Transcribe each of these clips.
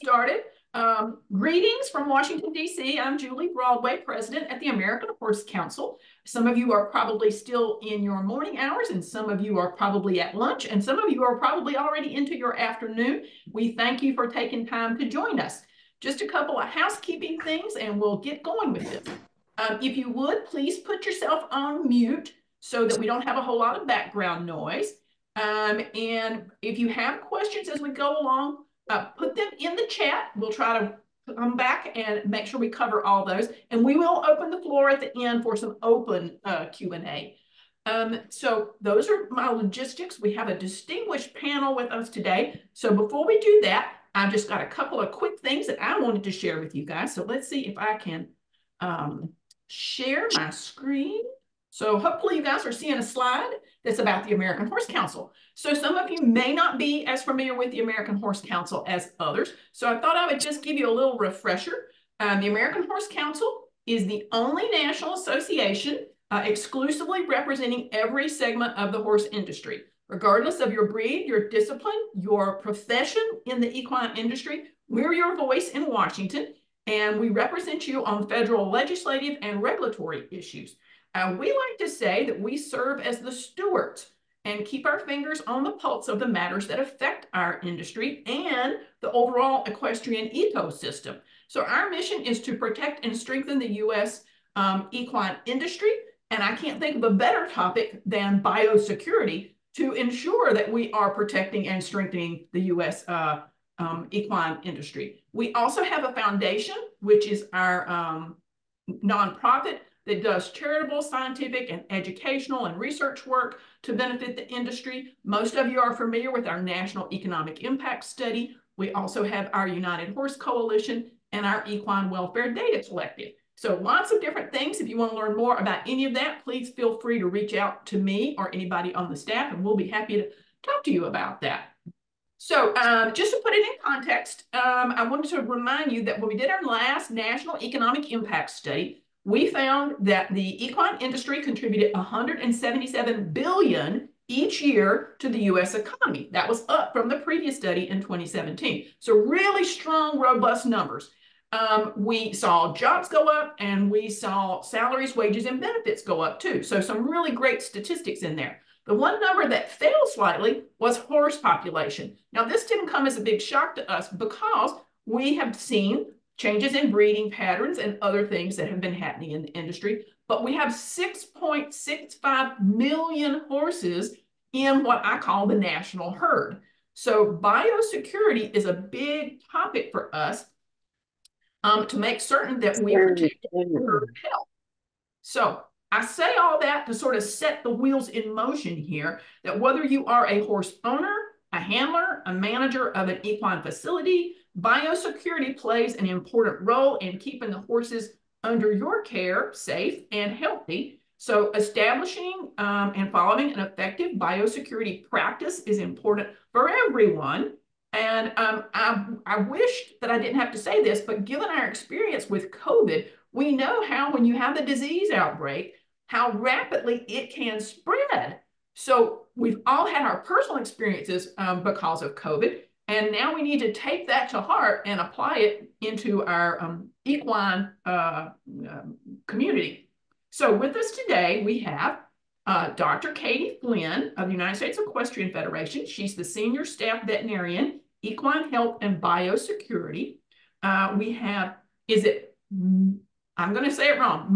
started. Greetings from Washington, D.C. I'm Julie Broadway, President at the American Horse Council. Some of you are probably still in your morning hours, and some of you are probably at lunch, and some of you are probably already into your afternoon. We thank you for taking time to join us. Just a couple of housekeeping things, and we'll get going with this. If you would, please put yourself on mute so that we don't have a whole lot of background noise. And if you have questions as we go along, put them in the chat. We'll try to come back and make sure we cover all those. And we will open the floor at the end for some open Q&A. So those are my logistics. We have a distinguished panel with us today. So before we do that, I've just got a couple of quick things that I wanted to share with you guys. So let's see if I can share my screen. So hopefully you guys are seeing a slide that's about the American Horse Council. So some of you may not be as familiar with the American Horse Council as others. So I thought I would just give you a little refresher. The American Horse Council is the only national association exclusively representing every segment of the horse industry. Regardless of your breed, your discipline, your profession in the equine industry, we're your voice in Washington, and we represent you on federal legislative and regulatory issues. We like to say that we serve as the stewards and keep our fingers on the pulse of the matters that affect our industry and the overall equestrian ecosystem. So our mission is to protect and strengthen the U.S. Equine industry, and I can't think of a better topic than biosecurity to ensure that we are protecting and strengthening the U.S. Equine industry. We also have a foundation, which is our nonprofit that does charitable, scientific, and educational and research work to benefit the industry. Most of you are familiar with our National Economic Impact Study. We also have our United Horse Coalition and our Equine Welfare Data Collective. So lots of different things. If you want to learn more about any of that, please feel free to reach out to me or anybody on the staff, and we'll be happy to talk to you about that. So just to put it in context, I wanted to remind you that when we did our last National Economic Impact Study, we found that the equine industry contributed $177 billion each year to the U.S. economy. That was up from the previous study in 2017. So really strong, robust numbers. We saw jobs go up, and we saw salaries, wages, and benefits go up too. So some really great statistics in there. The one number that fell slightly was horse population. Now, this didn't come as a big shock to us because we have seen changes in breeding patterns and other things that have been happening in the industry. But we have 6.65 million horses in what I call the national herd. So biosecurity is a big topic for us to make certain that we protect herd health. So I say all that to sort of set the wheels in motion here, that whether you are a horse owner, a handler, a manager of an equine facility, biosecurity plays an important role in keeping the horses under your care safe and healthy. So establishing and following an effective biosecurity practice is important for everyone. And I wish that I didn't have to say this, but given our experience with COVID, we know how when you have a disease outbreak, how rapidly it can spread. So we've all had our personal experiences because of COVID, and now we need to take that to heart and apply it into our equine community. So with us today, we have Dr. Katie Flynn of the United States Equestrian Federation. She's the Senior Staff Veterinarian, Equine Health and Biosecurity. We have, I'm going to say it wrong,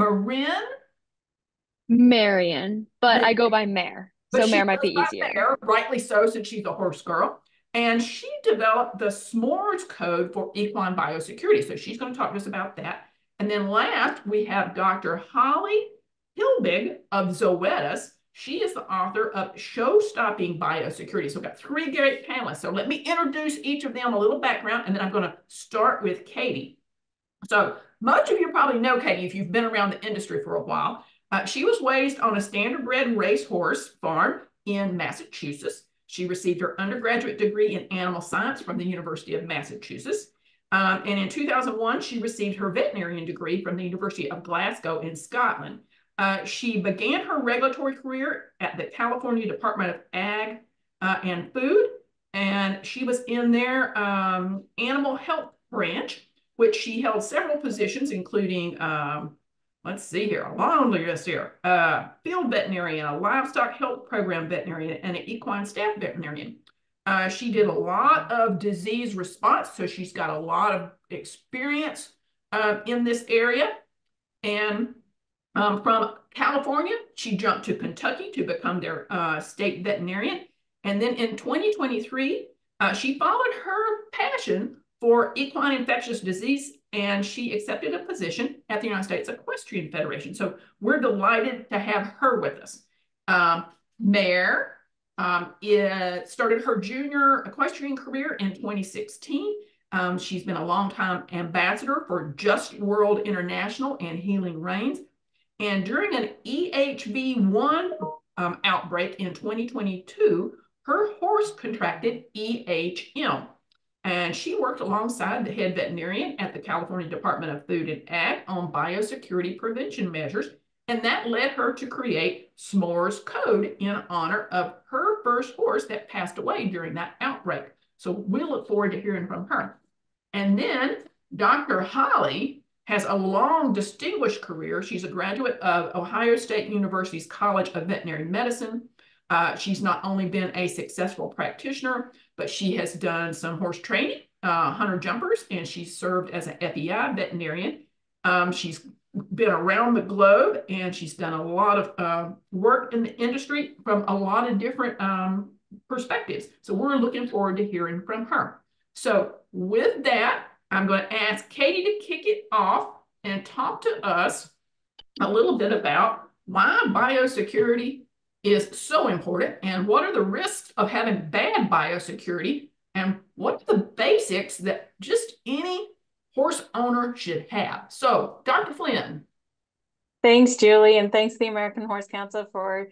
Marion, but I go by Mare. So Mare might be easier. Mare, rightly so, since she's a horse girl. And she developed the S'mores Code for equine biosecurity. So she's going to talk to us about that. And then last, we have Dr. Holly Hilbig of Zoetis. She is the author of Show-Stopping Biosecurity. So we've got three great panelists. So let me introduce each of them a little background, and then I'm going to start with Katie. So most of you probably know Katie if you've been around the industry for a while. She was raised on a standardbred racehorse farm in Massachusetts. She received her undergraduate degree in animal science from the University of Massachusetts. And in 2001, she received her veterinarian degree from the University of Glasgow in Scotland. She began her regulatory career at the California Department of Ag and Food, and she was in their animal health branch, which she held several positions, including, let's see here, a long list here, field veterinarian, a livestock health program veterinarian, and an equine staff veterinarian. She did a lot of disease response, so she's got a lot of experience in this area. And from California, she jumped to Kentucky to become their state veterinarian. And then in 2023, she followed her passion for equine infectious disease, and she accepted a position at the United States Equestrian Federation. So we're delighted to have her with us. Mare started her junior equestrian career in 2016. She's been a longtime ambassador for Just World International and Healing Reins. And during an EHV1 outbreak in 2022, her horse contracted EHM. And she worked alongside the head veterinarian at the California Department of Food and Ag on biosecurity prevention measures. And that led her to create S'mores Code in honor of her first horse that passed away during that outbreak. So we look forward to hearing from her. And then Dr. Holly has a long, distinguished career. She's a graduate of Ohio State University's College of Veterinary Medicine. She's not only been a successful practitioner, but she has done some horse training, hunter jumpers, and she's served as an FEI veterinarian. She's been around the globe, and she's done a lot of work in the industry from a lot of different perspectives. So we're looking forward to hearing from her. So with that, I'm going to ask Katie to kick it off and talk to us a little bit about why biosecurity is so important and what are the risks of having bad biosecurity and what are the basics that just any horse owner should have. So, Dr. Flynn. Thanks, Julie, and thanks to the American Horse Council for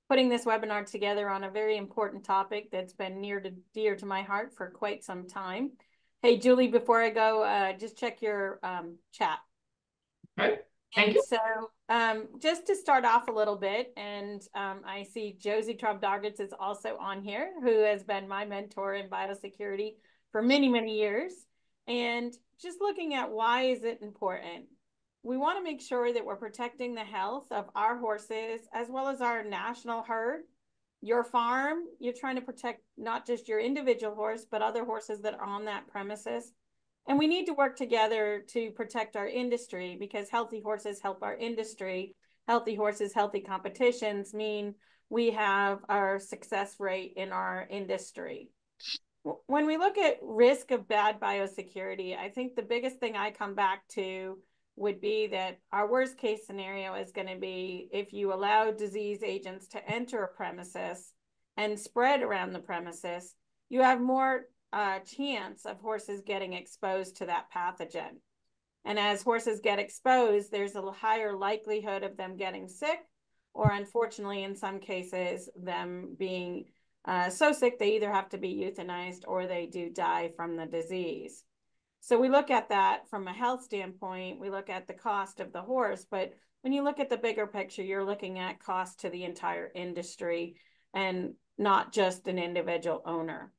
putting this webinar together on a very important topic that's been near to dear to my heart for quite some time. Hey, Julie, before I go, just check your chat. Okay, thank you. So just to start off a little bit, and I see Josie Trubdargets is also on here, who has been my mentor in biosecurity for many, many years. And just looking at why is it important? We want to make sure that we're protecting the health of our horses as well as our national herd. Your farm, you're trying to protect not just your individual horse, but other horses that are on that premises. And we need to work together to protect our industry because healthy horses help our industry. Healthy horses, healthy competitions mean we have our success rate in our industry. When we look at risk of bad biosecurity, I think the biggest thing I come back to would be that our worst case scenario is going to be if you allow disease agents to enter a premises and spread around the premises, you have more chance of horses getting exposed to that pathogen. And as horses get exposed, there's a higher likelihood of them getting sick, or unfortunately, in some cases, them being so sick they either have to be euthanized or they do die from the disease. So we look at that from a health standpoint, we look at the cost of the horse, but when you look at the bigger picture, you're looking at cost to the entire industry and not just an individual owner.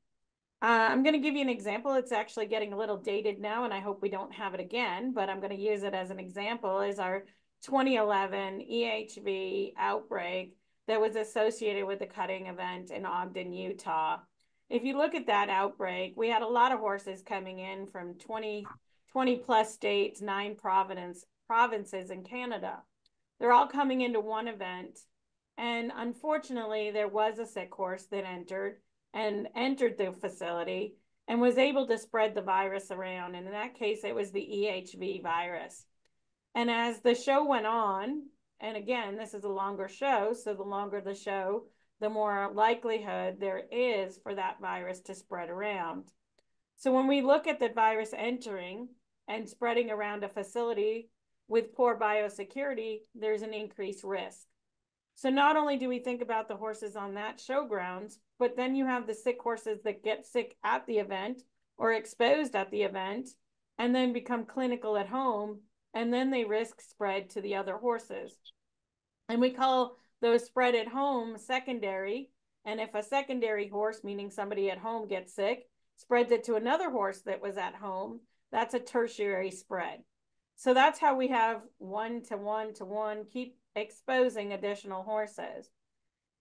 I'm going to give you an example. It's actually getting a little dated now, and I hope we don't have it again, but I'm going to use it as an example, is our 2011 EHV outbreak that was associated with the cutting event in Ogden, Utah. If you look at that outbreak, we had a lot of horses coming in from 20 plus states, 9 provinces in Canada. They're all coming into one event. And unfortunately, there was a sick horse that entered the facility and was able to spread the virus around. And in that case, it was the EHV virus. And as the show went on, and again, this is a longer show, so the longer the show, the more likelihood there is for that virus to spread around. So when we look at the virus entering and spreading around a facility with poor biosecurity, there's an increased risk. So not only do we think about the horses on that showgrounds, but then you have the sick horses that get sick at the event or exposed at the event and then become clinical at home, and then they risk spread to the other horses. And we call those spread at home secondary. And if a secondary horse, meaning somebody at home, gets sick, spreads it to another horse that was at home, that's a tertiary spread. So that's how we have 1 to 1 to 1, keep exposing additional horses.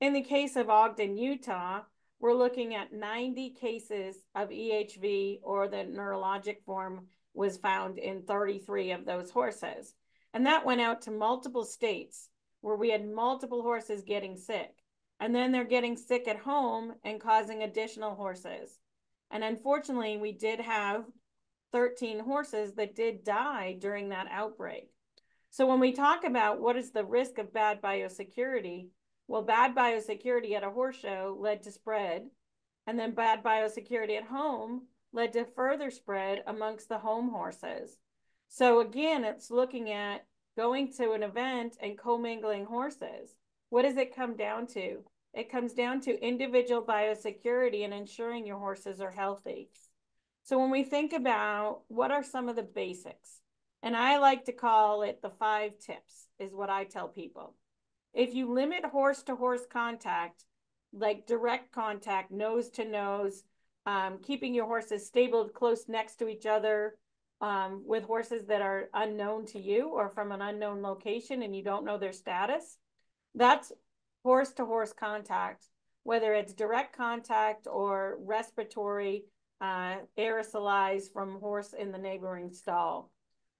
In the case of Ogden, Utah, we're looking at 90 cases of EHV, or the neurologic form was found in 33 of those horses. And that went out to multiple states where we had multiple horses getting sick. And then they're getting sick at home and causing additional horses. And unfortunately, we did have 13 horses that did die during that outbreak. So when we talk about what is the risk of bad biosecurity, well, bad biosecurity at a horse show led to spread, and then bad biosecurity at home led to further spread amongst the home horses. So again, it's looking at going to an event and commingling horses. What does it come down to? It comes down to individual biosecurity and ensuring your horses are healthy. So when we think about what are some of the basics, and I like to call it the 5 tips, is what I tell people. If you limit horse-to-horse contact, like direct contact, nose to nose, keeping your horses stable close next to each other, with horses that are unknown to you or from an unknown location and you don't know their status, that's horse-to-horse contact, whether it's direct contact or respiratory, aerosolized from horse in the neighboring stall.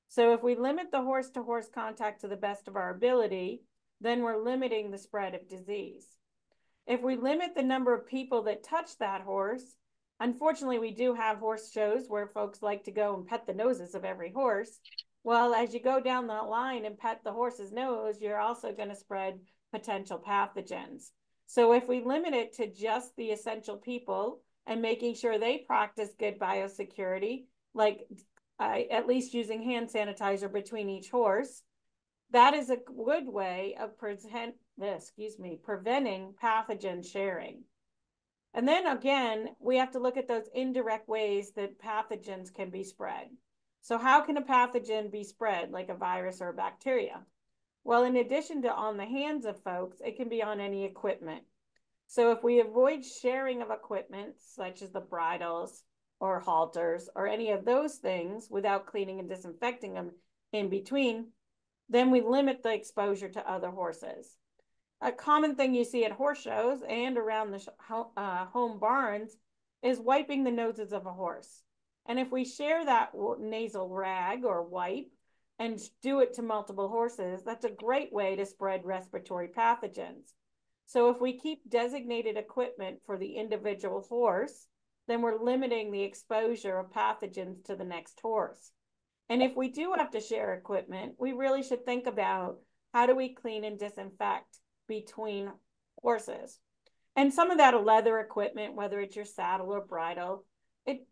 So if we limit the horse-to-horse contact to the best of our ability, then we're limiting the spread of disease. If we limit the number of people that touch that horse, unfortunately, we do have horse shows where folks like to go and pet the noses of every horse. Well, as you go down the line and pet the horse's nose, you're also going to spread potential pathogens. So if we limit it to just the essential people and making sure they practice good biosecurity, like at least using hand sanitizer between each horse, that is a good way of preventing pathogen sharing. And then again, we have to look at those indirect ways that pathogens can be spread. So how can a pathogen be spread, like a virus or a bacteria? Well, in addition to on the hands of folks, it can be on any equipment. So if we avoid sharing of equipment, such as the bridles or halters or any of those things without cleaning and disinfecting them in between, then we limit the exposure to other horses. A common thing you see at horse shows and around the home barns is wiping the noses of a horse. And if we share that nasal rag or wipe and do it to multiple horses, that's a great way to spread respiratory pathogens. So if we keep designated equipment for the individual horse, then we're limiting the exposure of pathogens to the next horse. And if we do have to share equipment, we really should think about how do we clean and disinfect between horses. And some of that leather equipment, whether it's your saddle or bridle,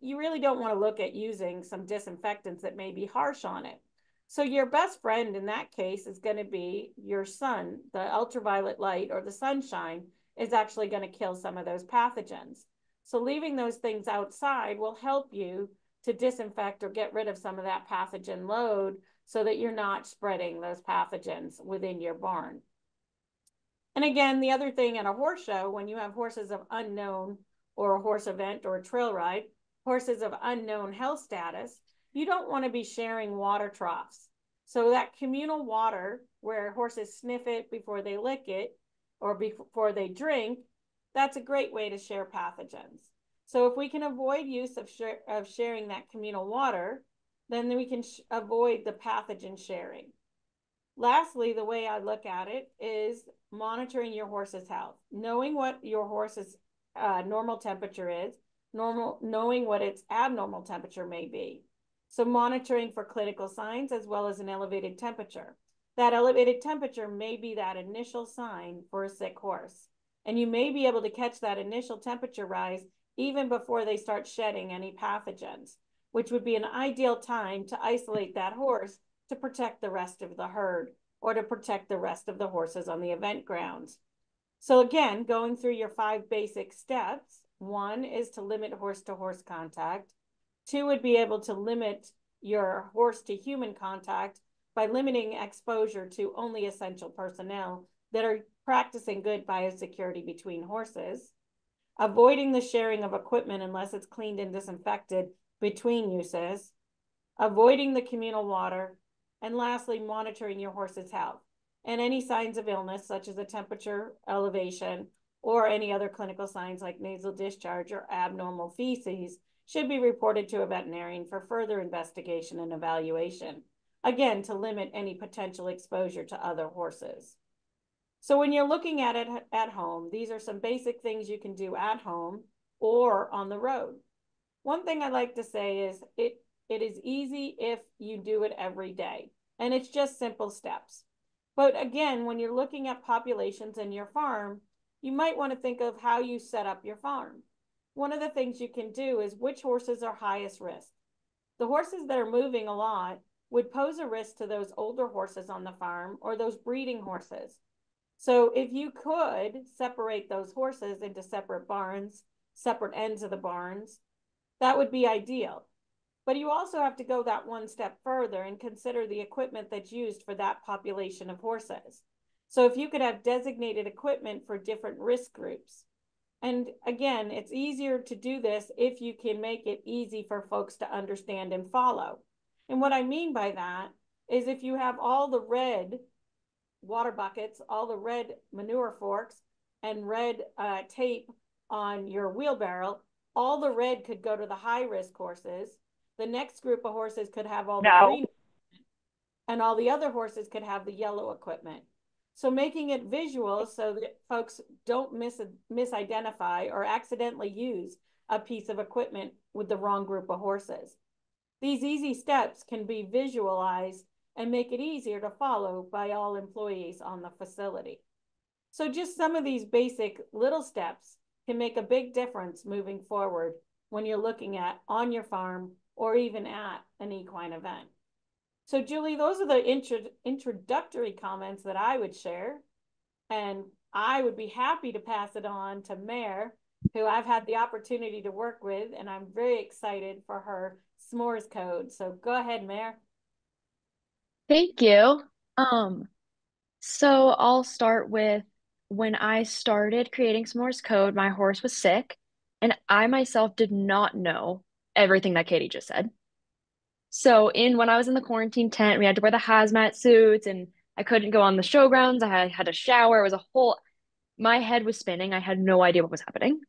you really don't want to look at using some disinfectants that may be harsh on it. So your best friend in that case is going to be your sun. The ultraviolet light or the sunshine is actually going to kill some of those pathogens. So leaving those things outside will help you to disinfect or get rid of some of that pathogen load so that you're not spreading those pathogens within your barn. And again, the other thing at a horse show, when you have horses of unknown, or a horse event or a trail ride, horses of unknown health status, you don't want to be sharing water troughs. So that communal water where horses sniff it before they lick it or before they drink, that's a great way to share pathogens. So if we can avoid use of sharing that communal water, then we can avoid the pathogen sharing. Lastly, the way I look at it is monitoring your horse's health, knowing what your horse's normal temperature is, knowing what its abnormal temperature may be. So monitoring for clinical signs as well as an elevated temperature. That elevated temperature may be that initial sign for a sick horse. And you may be able to catch that initial temperature rise even before they start shedding any pathogens, which would be an ideal time to isolate that horse to protect the rest of the herd or to protect the rest of the horses on the event grounds. So again, going through your 5 basic steps, 1 is to limit horse-to-horse contact. 2 would be able to limit your horse-to-human contact by limiting exposure to only essential personnel that are practicing good biosecurity between horses. Avoiding the sharing of equipment unless it's cleaned and disinfected between uses. avoiding the communal water, and lastly, monitoring your horse's health. And any signs of illness, such as a temperature elevation or any other clinical signs like nasal discharge or abnormal feces, should be reported to a veterinarian for further investigation and evaluation. Again, to limit any potential exposure to other horses. So when you're looking at it at home, these are some basic things you can do at home or on the road. One thing I like to say is it is easy if you do it every day, and it's just simple steps. But again, when you're looking at populations in your farm, you might want to think of how you set up your farm. One of the things you can do is which horses are highest risk. The horses that are moving a lot would pose a risk to those older horses on the farm or those breeding horses. So if you could separate those horses into separate barns, separate ends of the barns, that would be ideal. But you also have to go that one step further and consider the equipment that's used for that population of horses. So if you could have designated equipment for different risk groups. And again, it's easier to do this if you can make it easy for folks to understand and follow. And what I mean by that is if you have all the red water buckets, all the red manure forks, and red tape on your wheelbarrow, all the red could go to the high-risk horses. The next group of horses could have all the green, and all the other horses could have the yellow equipment. So making it visual so that folks don't misidentify or accidentally use a piece of equipment with the wrong group of horses. These easy steps can be visualized and make it easier to follow by all employees on the facility. So just some of these basic little steps can make a big difference moving forward when you're looking at on your farm or even at an equine event. So Julie, those are the introductory comments that I would share. And I would be happy to pass it on to Mare, who I've had the opportunity to work with, and I'm very excited for her s'mores code. So go ahead, Mare. Thank you. So I'll start with when I started creating s'mores code, my horse was sick, and I myself did not know everything that Katie just said. So when I was in the quarantine tent, we had to wear the hazmat suits and I couldn't go on the showgrounds. I had to shower. It was my head was spinning. I had no idea what was happening.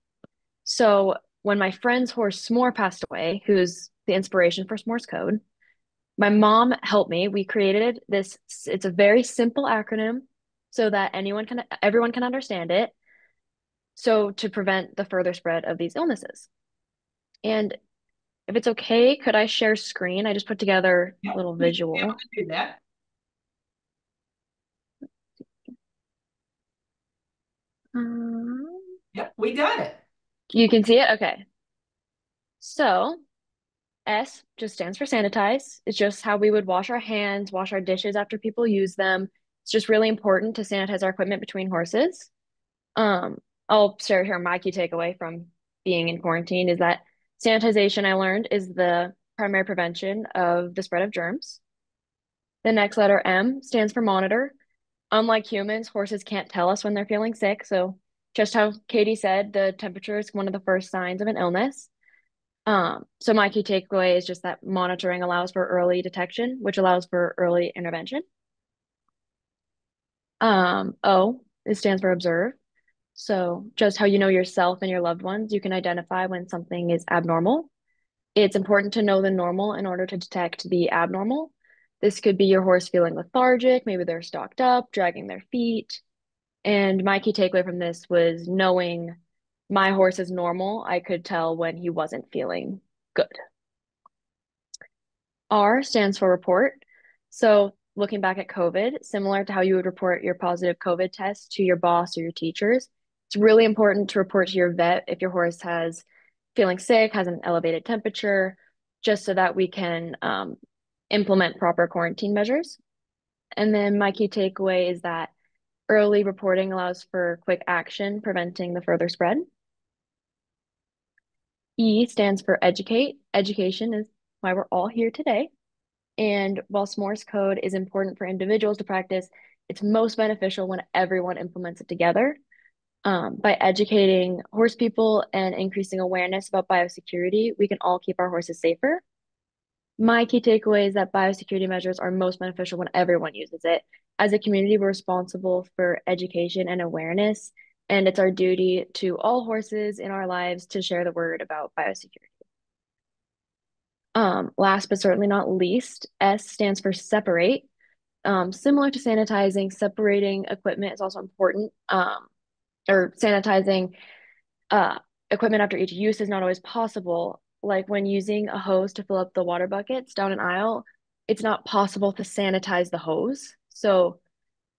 So when my friend's horse S'more passed away, who's the inspiration for S'more's Code, my mom helped me. We created this, it's a very simple acronym so that everyone can understand it. So to prevent the further spread of these illnesses. And if it's okay, could I share screen? I just put together a little visual. Do that. Yep, we got it. You can see it? Okay. So S just stands for sanitize. It's just how we would wash our hands, wash our dishes after people use them. It's just really important to sanitize our equipment between horses. I'll share here my key takeaway from being in quarantine is that sanitization, I learned, is the primary prevention of the spread of germs. The next letter M stands for monitor. Unlike humans, horses can't tell us when they're feeling sick. So just how Katie said, the temperature is one of the first signs of an illness. So my key takeaway is just that monitoring allows for early detection, which allows for early intervention. O, it stands for observe. So just how you know yourself and your loved ones, you can identify when something is abnormal. It's important to know the normal in order to detect the abnormal. This could be your horse feeling lethargic, maybe they're stocked up, dragging their feet. And my key takeaway from this was knowing my horse is normal, I could tell when he wasn't feeling good. R stands for report. So looking back at COVID, similar to how you would report your positive COVID test to your boss or your teachers, it's really important to report to your vet if your horse has feeling sick, has an elevated temperature, just so that we can implement proper quarantine measures. And then my key takeaway is that early reporting allows for quick action, preventing the further spread. E stands for educate. Education is why we're all here today. And while S'more's Code is important for individuals to practice, it's most beneficial when everyone implements it together. By educating horse people and increasing awareness about biosecurity, we can all keep our horses safer. My key takeaway is that biosecurity measures are most beneficial when everyone uses it. As a community, we're responsible for education and awareness, and it's our duty to all horses in our lives to share the word about biosecurity. Last but certainly not least, S stands for separate. Similar to sanitizing, separating equipment is also important. Or sanitizing uh, equipment after each use is not always possible. Like when using a hose to fill up the water buckets down an aisle, it's not possible to sanitize the hose. So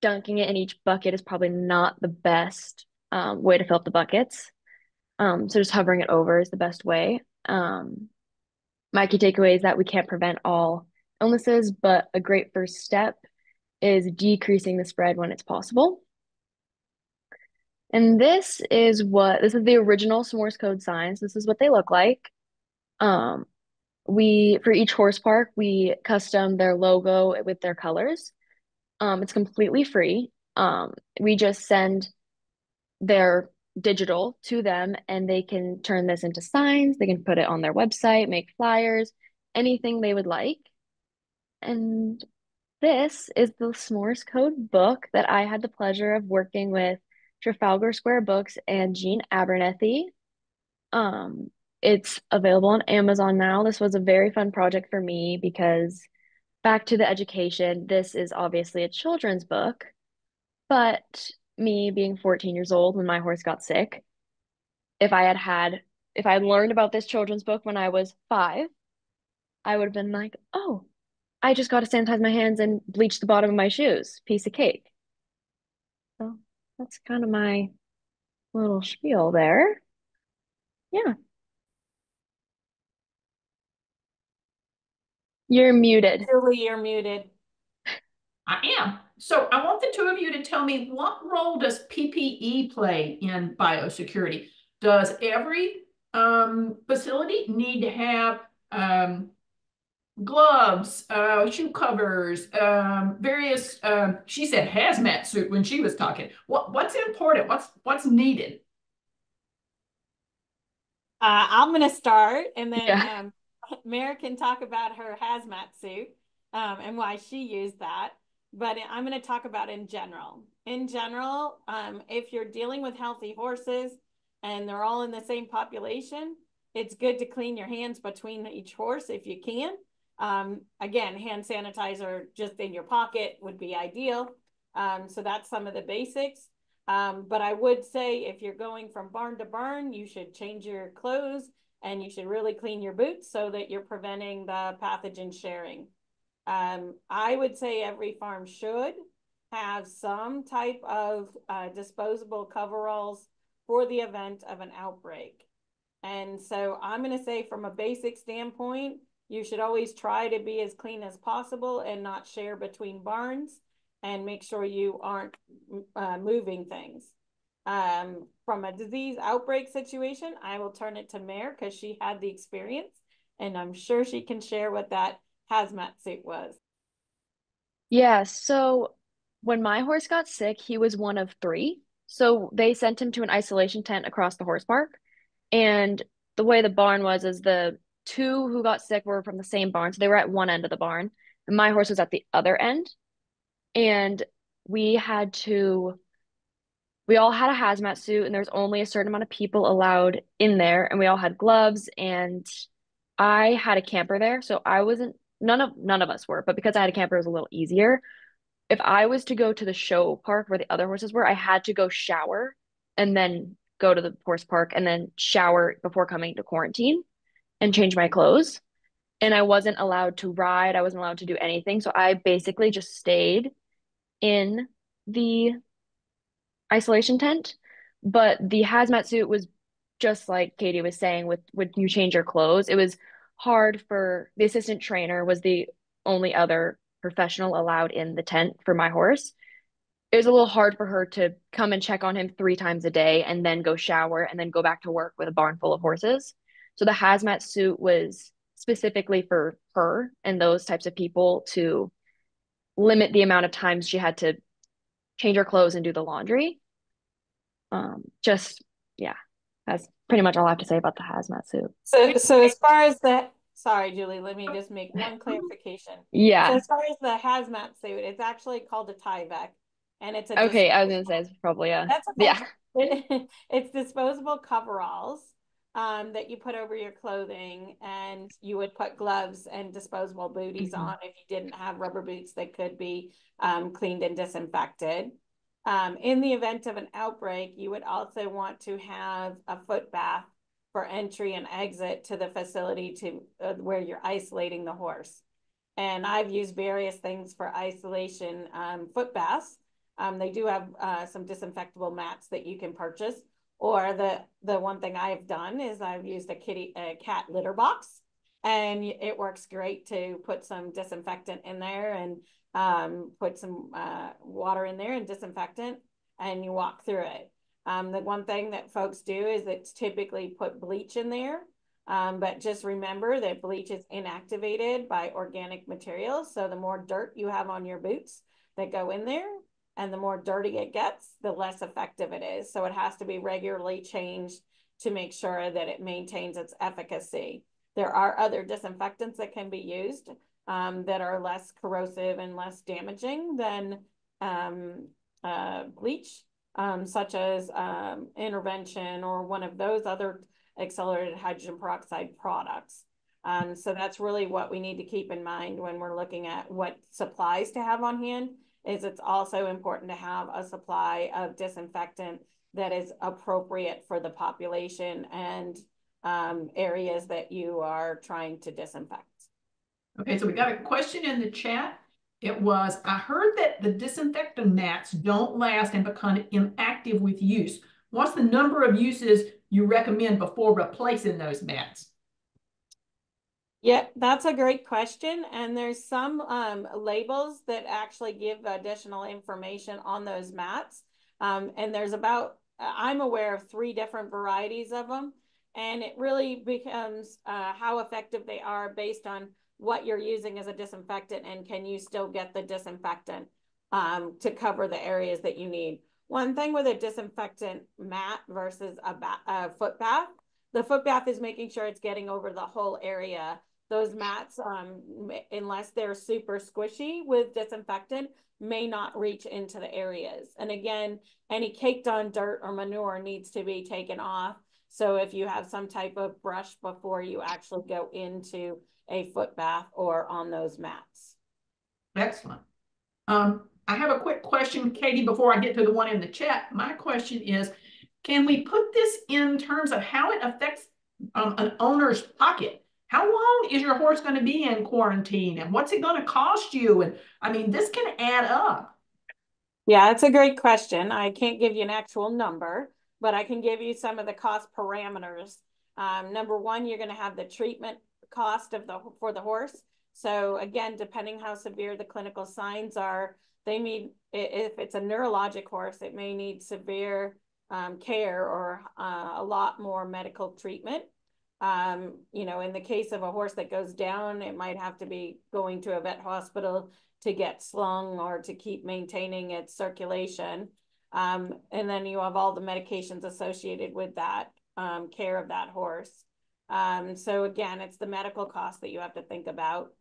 dunking it in each bucket is probably not the best way to fill up the buckets. So just hovering it over is the best way. My key takeaway is that we can't prevent all illnesses, but a great first step is decreasing the spread when it's possible. And this is the original S'mores Code signs. This is what they look like. Um, for each horse park, we custom their logo with their colors. It's completely free. We just send their digital to them and they can turn this into signs. They can put it on their website, make flyers, anything they would like. And this is the S'mores Code book that I had the pleasure of working with Trafalgar Square Books and Jean Abernethy. It's available on Amazon now. This was a very fun project for me because back to the education, this is obviously a children's book, but me being 14 years old when my horse got sick, if I had learned about this children's book when I was 5, I would have been like, oh, I just got to sanitize my hands and bleach the bottom of my shoes. Piece of cake. So that's kind of my little spiel there. Yeah, you're muted. Julie, you're muted. I am. So I want the two of you to tell me, what role does PPE play in biosecurity? Does every facility need to have gloves, shoe covers, various, she said hazmat suit when she was talking. What's important? What's needed? I'm going to start, and then Yeah. Mary can talk about her hazmat suit and why she used that. But I'm going to talk about in general. In general, if you're dealing with healthy horses and they're all in the same population, it's good to clean your hands between each horse if you can. Again, hand sanitizer just in your pocket would be ideal. So that's some of the basics. But I would say if you're going from barn to barn, you should change your clothes and you should really clean your boots so that you're preventing the pathogen sharing. I would say every farm should have some type of disposable coveralls for the event of an outbreak. And so I'm going to say from a basic standpoint, you should always try to be as clean as possible and not share between barns and make sure you aren't moving things. From a disease outbreak situation, I will turn it to Mare because she had the experience and I'm sure she can share what that hazmat suit was. Yeah, so when my horse got sick, he was one of 3. So they sent him to an isolation tent across the horse park. And the way the barn was is the 2 who got sick were from the same barn. So they were at one end of the barn, and my horse was at the other end. And we had to, we all had a hazmat suit, and there was only a certain amount of people allowed in there, and we all had gloves. And I had a camper there, so I wasn't, none of us were, but because I had a camper, it was a little easier. If I was to go to the show park where the other horses were, I had to go shower and then go to the horse park and then shower before coming to quarantine and change my clothes. And I wasn't allowed to ride. I wasn't allowed to do anything. So I basically just stayed in the isolation tent. But the hazmat suit was just like Katie was saying, with when you change your clothes, it was hard for the assistant trainer was the only other professional allowed in the tent for my horse. It was a little hard for her to come and check on him 3 times a day and then go shower and then go back to work with a barn full of horses. So the hazmat suit was specifically for her and those types of people to limit the amount of times she had to change her clothes and do the laundry. Just yeah, that's pretty much all I have to say about the hazmat suit. So as far as sorry, Julie, let me just make one clarification. So Yeah. as far as the hazmat suit, it's actually called a Tyvek, and it's a Okay, I was gonna disposable. say it's probably That's yeah. okay. It's disposable coveralls that you put over your clothing, and you would put gloves and disposable booties on if you didn't have rubber boots that could be cleaned and disinfected. In the event of an outbreak, you would also want to have a foot bath for entry and exit to the facility to where you're isolating the horse. And I've used various things for isolation foot baths. They do have some disinfectable mats that you can purchase. Or the one thing I've done is I've used a cat litter box, and it works great to put some disinfectant in there and put some water in there and disinfectant, and you walk through it. The one thing that folks do is it's typically put bleach in there. But just remember that bleach is inactivated by organic materials. So the more dirt you have on your boots that go in there, and the more dirty it gets, the less effective it is. So it has to be regularly changed to make sure that it maintains its efficacy. There are other disinfectants that can be used that are less corrosive and less damaging than bleach, such as intervention or one of those other accelerated hydrogen peroxide products. So that's really what we need to keep in mind when we're looking at what supplies to have on hand. Is it's also important to have a supply of disinfectant that is appropriate for the population and areas that you are trying to disinfect. Okay, so we got a question in the chat. It was, I heard that the disinfectant mats don't last and become inactive with use. What's the number of uses you recommend before replacing those mats? Yeah, that's a great question. And there's some labels that actually give additional information on those mats. And there's I'm aware of 3 different varieties of them. And it really becomes how effective they are based on what you're using as a disinfectant, and can you still get the disinfectant to cover the areas that you need. One thing with a disinfectant mat versus a foot bath, the foot bath is making sure it's getting over the whole area. Those mats, unless they're super squishy with disinfectant, may not reach into the areas. And again, any caked on dirt or manure needs to be taken off. So if you have some type of brush before you actually go into a foot bath or on those mats. Excellent. I have a quick question, Katie, before I get to the one in the chat. My question is, can we put this in terms of how it affects an owner's pocket? How long is your horse going to be in quarantine, and what's it going to cost you? And I mean, this can add up. Yeah, it's a great question. I can't give you an actual number, but I can give you some of the cost parameters. Number one, you're going to have the treatment cost for the horse. So again, depending how severe the clinical signs are, if it's a neurologic horse, it may need severe care or a lot more medical treatment. In the case of a horse that goes down, it might have to be going to a vet hospital to get slung or to keep maintaining its circulation. And then you have all the medications associated with that care of that horse. So again, it's the medical cost that you have to think about.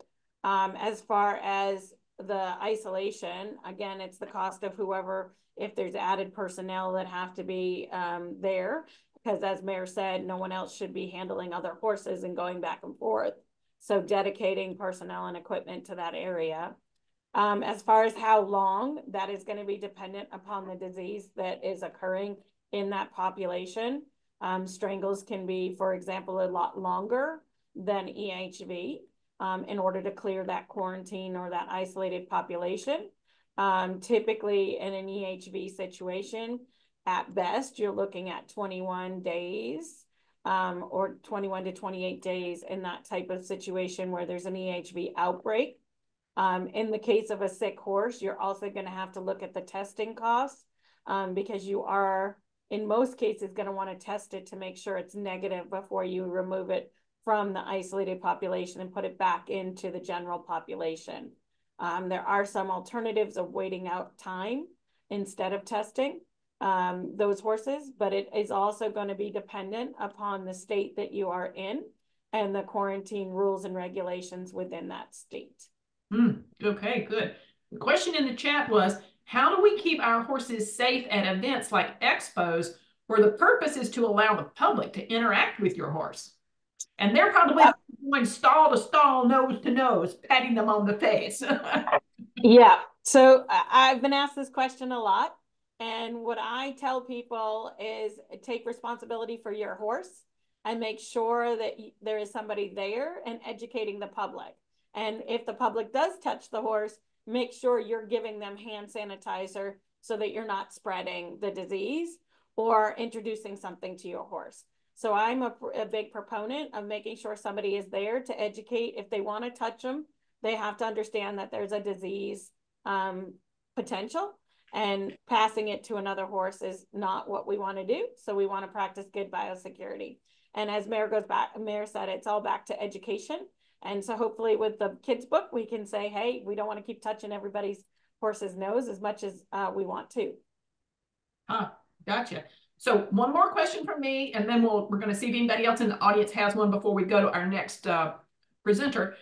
As far as the isolation, again, it's the cost of whoever, if there's added personnel that have to be there, because as Mayor said, no one else should be handling other horses and going back and forth. So dedicating personnel and equipment to that area. As far as how long, that is going to be dependent upon the disease that is occurring in that population. Strangles can be, for example, a lot longer than EHV in order to clear that quarantine or that isolated population. Typically in an EHV situation, at best, you're looking at 21 days or 21 to 28 days in that type of situation where there's an EHV outbreak. In the case of a sick horse, you're also going to have to look at the testing costs because you are, in most cases, going to want to test it to make sure it's negative before you remove it from the isolated population and put it back into the general population. There are some alternatives of waiting out time instead of testing those horses, but it is also going to be dependent upon the state that you are in and the quarantine rules and regulations within that state. Okay, good. The question in the chat was, how do we keep our horses safe at events like expos where the purpose is to allow the public to interact with your horse? And they're probably going stall to stall, nose to nose, patting them on the face. Yeah. So I've been asked this question a lot. And what I tell people is take responsibility for your horse and make sure that there is somebody there and educating the public. And if the public does touch the horse, make sure you're giving them hand sanitizer so that you're not spreading the disease or introducing something to your horse. So I'm a big proponent of making sure somebody is there to educate. If they want to touch them, they have to understand that there's a disease potential, and passing it to another horse is not what we want to do. So we want to practice good biosecurity. And as Mayor said, it's all back to education. And so hopefully with the kids book, we can say, hey, we don't want to keep touching everybody's horse's nose as much as we want to. Gotcha. So one more question from me, and then we're going to see if anybody else in the audience has one before we go to our next presenter.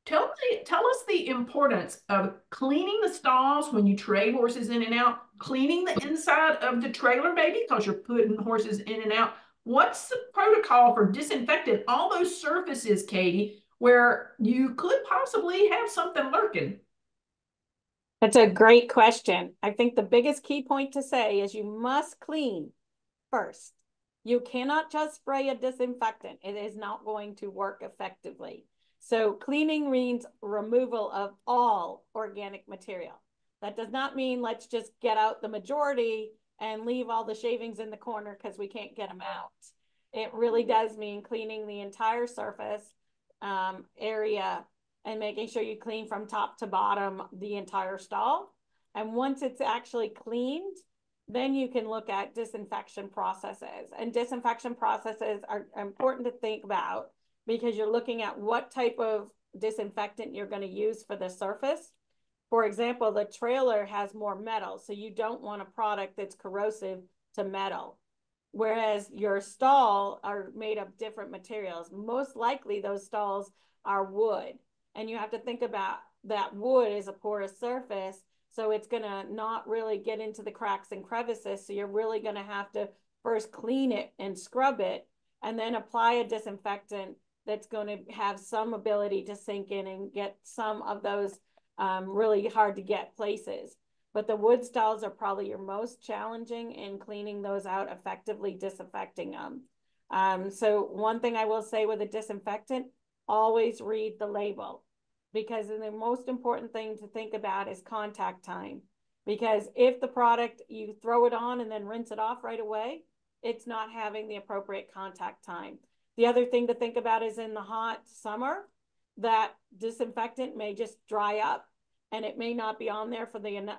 Tell us the importance of cleaning the stalls when you trade horses in and out, cleaning the inside of the trailer, maybe, because you're putting horses in and out. What's the protocol for disinfecting all those surfaces, Katie, where you could possibly have something lurking? That's a great question. I think the biggest key point to say is you must clean first. You cannot just spray a disinfectant. It is not going to work effectively. So cleaning means removal of all organic material. That does not mean let's just get out the majority and leave all the shavings in the corner because we can't get them out. It really does mean cleaning the entire surface area and making sure you clean from top to bottom the entire stall. And once it's actually cleaned, then you can look at disinfection processes. And disinfection processes are important to think about because you're looking at what type of disinfectant you're going to use for the surface. For example, the trailer has more metal, so you don't want a product that's corrosive to metal. Whereas your stall are made of different materials. Most likely those stalls are wood. And you have to think about that wood is a porous surface, so it's going to not really get into the cracks and crevices. So you're really going to have to first clean it and scrub it, and then apply a disinfectant that's going to have some ability to sink in and get some of those really hard to get places. But the wood stalls are probably your most challenging in cleaning those out effectively, disinfecting them. So one thing I will say with a disinfectant, always read the label, because the most important thing to think about is contact time. Because if the product, you throw it on and then rinse it off right away, it's not having the appropriate contact time. The other thing to think about is in the hot summer, that disinfectant may just dry up and it may not be on there for the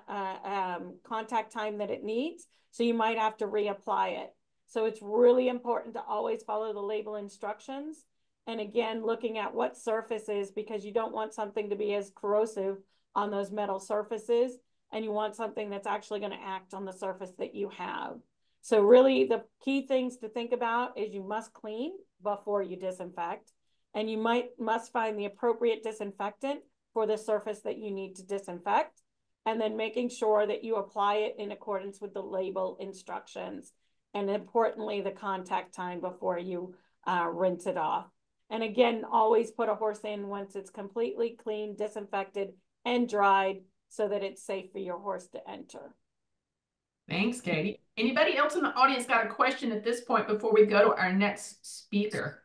contact time that it needs. So you might have to reapply it. So it's really important to always follow the label instructions. And again, looking at what surfaces, because you don't want something to be as corrosive on those metal surfaces, and you want something that's actually going to act on the surface that you have. So really the key things to think about is you must clean before you disinfect, and you must find the appropriate disinfectant for the surface that you need to disinfect, and then making sure that you apply it in accordance with the label instructions, and importantly, the contact time before you rinse it off. And again, always put a horse in once it's completely clean, disinfected, and dried so that it's safe for your horse to enter. Thanks, Katie. Anybody else in the audience got a question at this point before we go to our next speaker?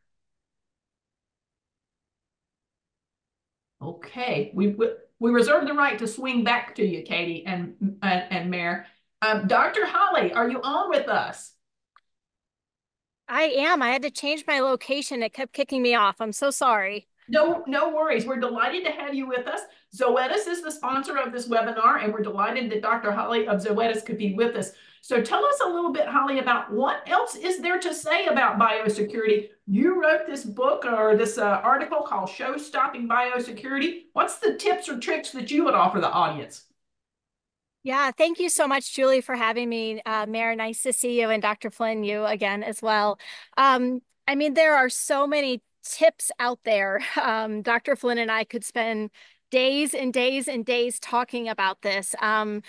Okay, we reserve the right to swing back to you, Katie and Mayor. Dr. Holly, are you on with us? I am. I had to change my location. It kept kicking me off. I'm so sorry. No worries. We're delighted to have you with us. Zoetis is the sponsor of this webinar, and we're delighted that Dr. Holly of Zoetis could be with us. So tell us a little bit, Holly, about what else is there to say about biosecurity. You wrote this book or this article called Show-Stopping Biosecurity. What's the tips or tricks that you would offer the audience? Yeah, thank you so much, Julie, for having me. Mayor, nice to see you, and Dr. Flynn, you again as well. I mean, there are so many tips out there. Dr. Flynn and I could spend days and days and days talking about this. And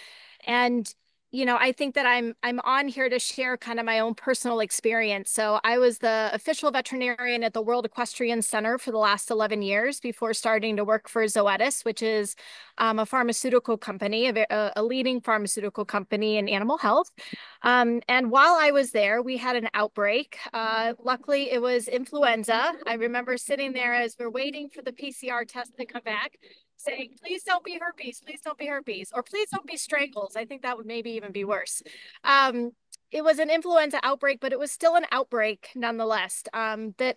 I think that I'm on here to share kind of my own personal experience. So I was the official veterinarian at the World Equestrian Center for the last 11 years before starting to work for Zoetis, which is a pharmaceutical company, a leading pharmaceutical company in animal health. And while I was there, we had an outbreak. Luckily, it was influenza. I remember sitting there as we're waiting for the PCR test to come back, saying, please don't be herpes, please don't be herpes, or please don't be strangles. I think that would maybe even be worse. It was an influenza outbreak, but it was still an outbreak nonetheless. That,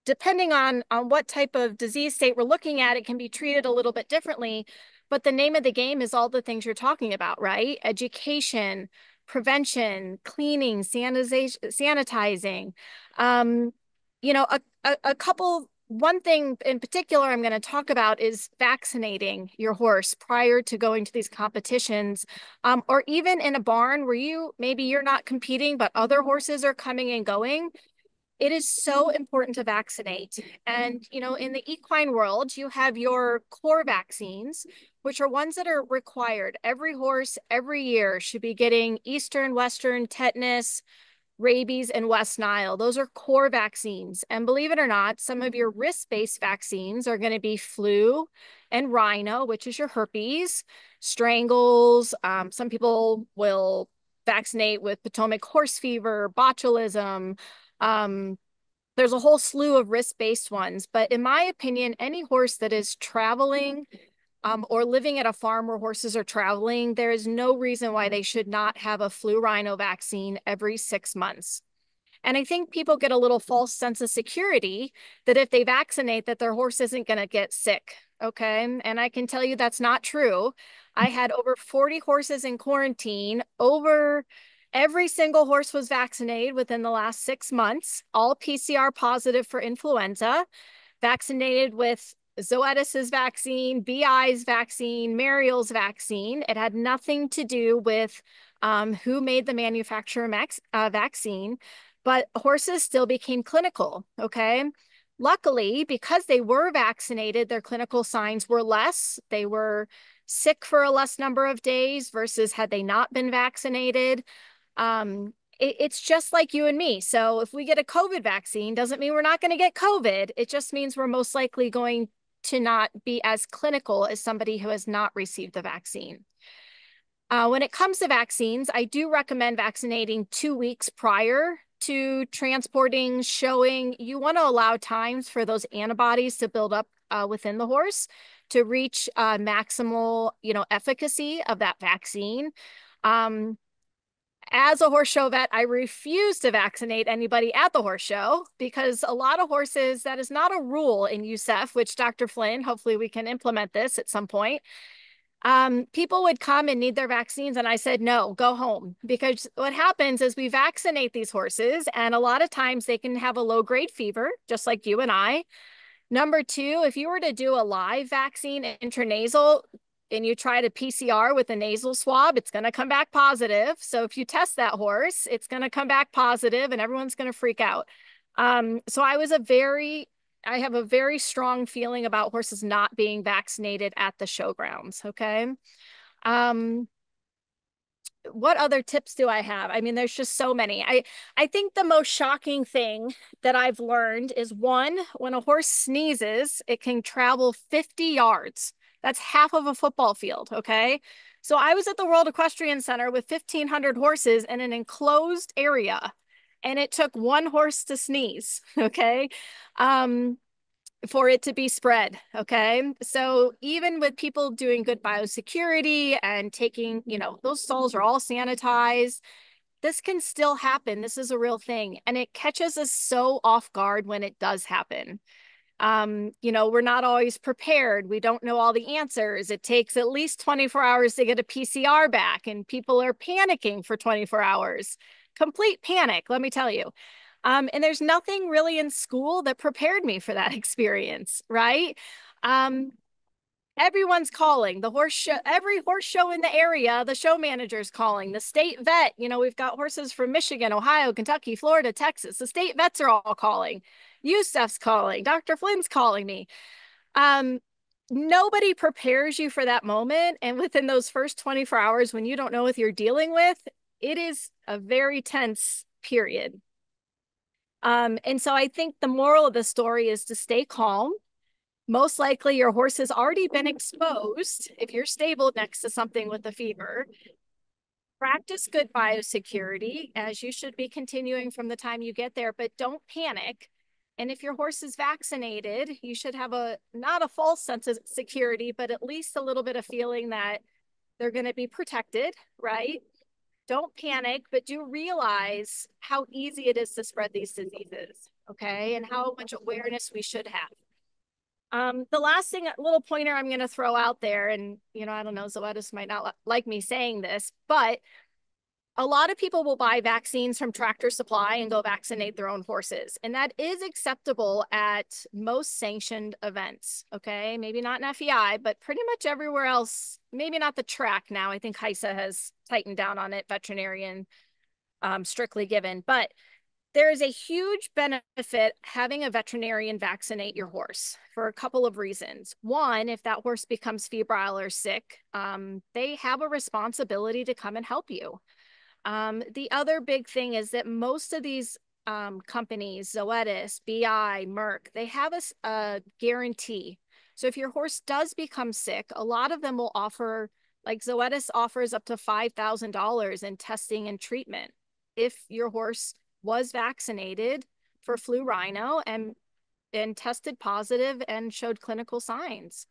depending on what type of disease state we're looking at, it can be treated a little bit differently. But the name of the game is all the things you're talking about, right? Education, prevention, cleaning, sanitizing. One thing in particular I'm going to talk about is vaccinating your horse prior to going to these competitions, or even in a barn where maybe you're not competing, but other horses are coming and going. It is so important to vaccinate. And, in the equine world, you have your core vaccines, which are ones that are required. Every horse every year should be getting Eastern, Western, tetanus, rabies, and West Nile. Those are core vaccines. And believe it or not, some of your risk-based vaccines are going to be flu and rhino, which is your herpes, strangles. Some people will vaccinate with Potomac horse fever, botulism. There's a whole slew of risk-based ones. But in my opinion, any horse that is traveling or living at a farm where horses are traveling, there is no reason why they should not have a flu rhino vaccine every 6 months. And I think people get a little false sense of security that if they vaccinate, that their horse isn't going to get sick. Okay. And I can tell you that's not true. I had over 40 horses in quarantine. Every single horse was vaccinated within the last 6 months, all PCR positive for influenza, vaccinated with Zoetis's vaccine, BI's vaccine, Mariel's vaccine. It had nothing to do with who made the manufacturer vaccine, but horses still became clinical, okay? Luckily, because they were vaccinated, their clinical signs were less. They were sick for a less number of days versus had they not been vaccinated. It's just like you and me. So if we get a COVID vaccine, doesn't mean we're not going to get COVID. It just means we're most likely going to not be as clinical as somebody who has not received the vaccine. When it comes to vaccines, I do recommend vaccinating 2 weeks prior to transporting, showing. You want to allow times for those antibodies to build up within the horse to reach maximal, efficacy of that vaccine. As a horse show vet, I refuse to vaccinate anybody at the horse show because a lot of horses, that is not a rule in USEF, which Dr. Flynn, hopefully we can implement this at some point. People would come and need their vaccines. And I said, no, go home. Because what happens is we vaccinate these horses and a lot of times they can have a low grade fever, just like you and I. Number two, if you were to do a live vaccine intranasal, and you try to PCR with a nasal swab, it's going to come back positive. So if you test that horse, it's going to come back positive and everyone's going to freak out. So I have a very strong feeling about horses not being vaccinated at the showgrounds. Okay. What other tips do I have? I mean, there's just so many. I think the most shocking thing that I've learned is one, when a horse sneezes, it can travel 50 yards. That's half of a football field, okay? So I was at the World Equestrian Center with 1,500 horses in an enclosed area, and it took one horse to sneeze, okay, for it to be spread, okay? So even with people doing good biosecurity and taking, those stalls are all sanitized, this can still happen. This is a real thing, and it catches us so off guard when it does happen. We're not always prepared. We don't know all the answers. It takes at least 24 hours to get a PCR back, and people are panicking for 24 hours. Complete panic, let me tell you. And there's nothing really in school that prepared me for that experience, right? Everyone's calling. Every horse show in the area, the show manager's calling. The state vet, we've got horses from Michigan, Ohio, Kentucky, Florida, Texas. The state vets are all calling. Yusef's calling, Dr. Flynn's calling me. Nobody prepares you for that moment. And within those first 24 hours, when you don't know what you're dealing with, it is a very tense period. And so I think the moral of the story is to stay calm. Most likely your horse has already been exposed if you're stable next to something with a fever. Practice good biosecurity, as you should be continuing from the time you get there, but don't panic. And if your horse is vaccinated, you should have not a false sense of security, but at least a little bit of feeling that they're going to be protected, right? Don't panic, but do realize how easy it is to spread these diseases, okay? And how much awareness we should have. The last thing, a little pointer I'm going to throw out there, and, I don't know, Zoetis might not like me saying this, but a lot of people will buy vaccines from Tractor Supply and go vaccinate their own horses. And that is acceptable at most sanctioned events, okay? Maybe not in FEI, but pretty much everywhere else, maybe not the track now. I think HISA has tightened down on it, veterinarian strictly given. But there is a huge benefit having a veterinarian vaccinate your horse for a couple of reasons. One, if that horse becomes febrile or sick, they have a responsibility to come and help you. The other big thing is that most of these companies, Zoetis, BI, Merck, they have a guarantee. So if your horse does become sick, a lot of them will offer, like Zoetis offers up to $5,000 in testing and treatment if your horse was vaccinated for flu rhino and tested positive and showed clinical signs.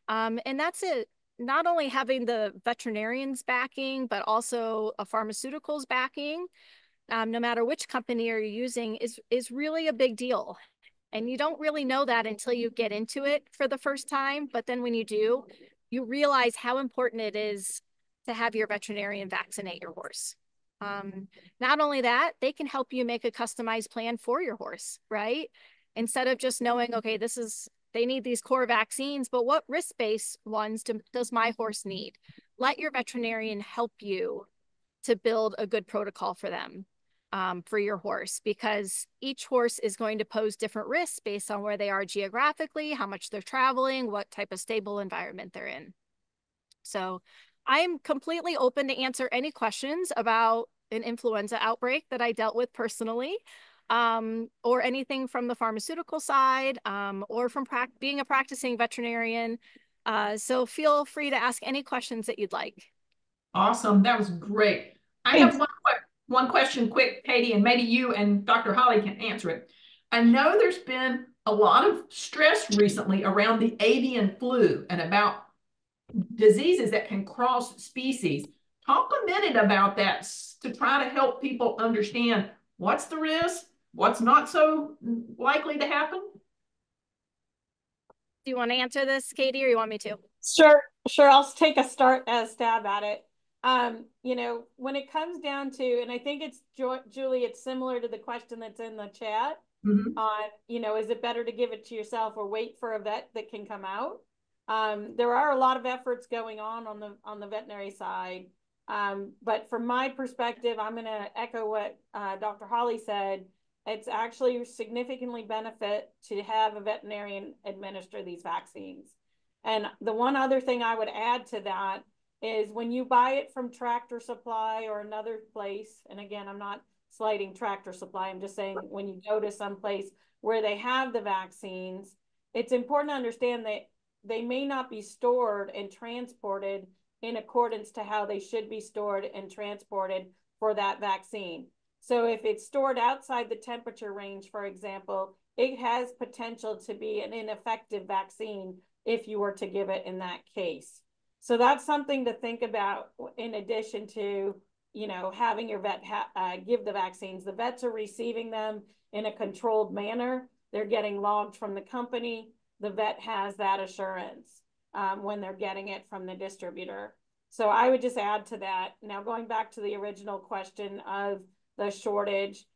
And that's it. Not only having the veterinarian's backing, but also a pharmaceuticals backing, no matter which company you're using, is really a big deal. And you don't really know that until you get into it for the first time. But then when you do, you realize how important it is to have your veterinarian vaccinate your horse. Not only that, they can help you make a customized plan for your horse, right? Instead of just knowing, okay, they need these core vaccines, but what risk-based ones does my horse need? Let your veterinarian help you to build a good protocol for them, for your horse, because each horse is going to pose different risks based on where they are geographically, how much they're traveling, what type of stable environment they're in. So I am completely open to answer any questions about an influenza outbreak that I dealt with personally, or anything from the pharmaceutical side, or from being a practicing veterinarian. So feel free to ask any questions that you'd like. Awesome. That was great. I have one question quick, Katie, and maybe you and Dr. Holly can answer it. I know there's been a lot of stress recently around the avian flu and about diseases that can cross species. Talk a minute about that to try to help people understand what's the risk, what's not so likely to happen. Do you want to answer this, Katie, or you want me to? Sure. I'll take a stab at it. When it comes down to, and I think it's Julie, it's similar to the question that's in the chat on, is it better to give it to yourself or wait for a vet that can come out? There are a lot of efforts going on the veterinary side. But from my perspective, I'm going to echo what Dr. Holly said. It's actually significantly benefit to have a veterinarian administer these vaccines. And the one other thing I would add to that is when you buy it from Tractor Supply or another place, and again, I'm not slighting Tractor Supply, I'm just saying when you go to some place where they have the vaccines, it's important to understand that they may not be stored and transported in accordance to how they should be stored and transported for that vaccine. So if it's stored outside the temperature range, for example, it has potential to be an ineffective vaccine if you were to give it in that case. So that's something to think about in addition to, having your vet give the vaccines. The vets are receiving them in a controlled manner. They're getting logged from the company. The vet has that assurance when they're getting it from the distributor. So I would just add to that. Now, going back to the original question of the shortage,